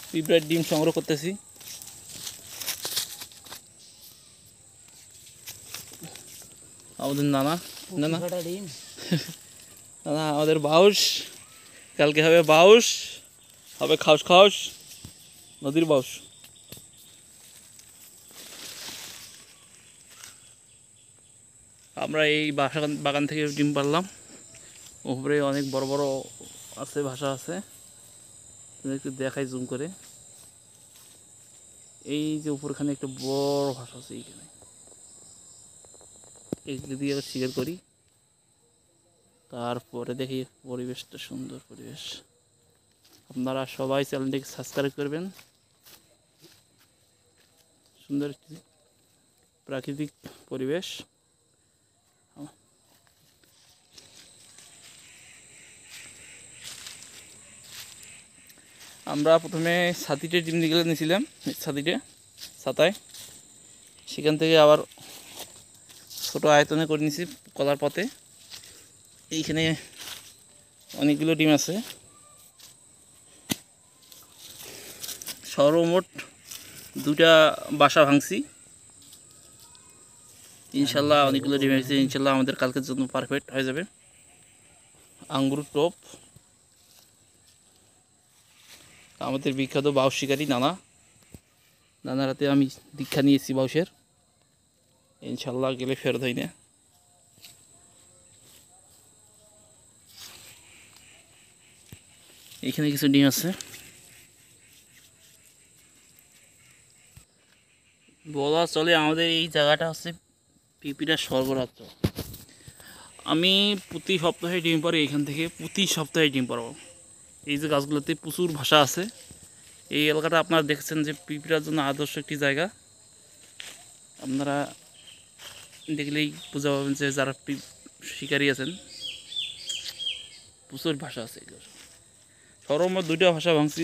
পিঁপড়ার ডিম সংগ্রহ করতেছি। আমাদের নানা নানা নানা আমাদের বাউস, কালকে হবে বাউস, হবে খাউস খাউস, নদীর বাউস। আমরা এই বাগান থেকে ডিম পারলাম। উপরে অনেক বড় বড় আছে, ভাষা আছে, একটু দেখাই জুম করে। এই যে উপরখানে একটা বড় ভাষা আছে, এইখানে এইগুলো দিয়ে শিকার করি। তারপরে দেখি পরিবেশটা সুন্দর পরিবেশ। আপনারা সবাই চ্যানেলটিকে সাবস্ক্রাইব করবেন। সুন্দর একটি প্রাকৃতিক পরিবেশ। আমরা প্রথমে ছাতিটে ডিম নিয়ে নিয়েছিলাম, ছাতায়, সেখান থেকে আবার ছোটো আয়তনে করে নিয়েছি কলার পথে। এইখানে অনেকগুলো ডিম আছে, সর্বমোট 2টা বাসা ভাঙছি। ইনশাল্লাহ অনেকগুলো ডিম হয়েছে, ইনশাল্লাহ আমাদের কালকের জন্য পারফেক্ট হয়ে যাবে। আঙ্গুর টোপ, আমাদের বিখ্যাত বাউস শিকারী নানার হাতে আমি দীক্ষা নিয়েছি বাউসের। ইনশাল্লাহ গেলে ফেরত হয় না। এখানে কিছু ডিম আছে। বলা চলে আমাদের এই জায়গাটা হচ্ছে পিঁপড়ার স্বর্গরাজ্য। আমি প্রতি সপ্তাহে ডিম পারি এখান থেকে, প্রতি সপ্তাহে ডিম পারবো। এই যে গাছগুলোতে প্রচুর ভাষা আছে। এই এলাকাটা আপনারা দেখছেন যে পিঁপড়ার জন্য আদর্শ একটি জায়গা। আপনারা দেখলেই বুঝতে পারবেন যে যারা শিকারী আছেন, প্রচুর ভাষা আছে। এগুলো সর্বমোট 2টা ভাষা ভাঙছি,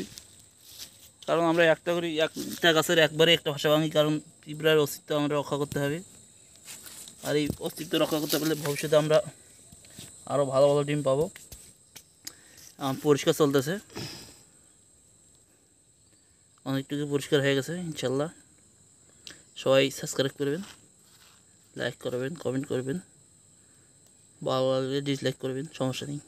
কারণ আমরা একটা গাছের একবারে একটা ভাষা ভাঙি, কারণ পিঁপড়ার অস্তিত্ব আমরা রক্ষা করতে হবে। আর এই অস্তিত্ব রক্ষা করতে পারলে ভবিষ্যতে আমরা আরও ভালো ভালো ডিম পাবো। পরিষ্কার চলতেছে, অনেকটুকু পরিষ্কার হয়ে গেছে। ইনশাল্লাহ সবাই সাবস্ক্রাইব করবেন, লাইক করবেন, কমেন্ট করবেন, ভালো লাগলে ডিসলাইক করবেন, সমস্যা নেই।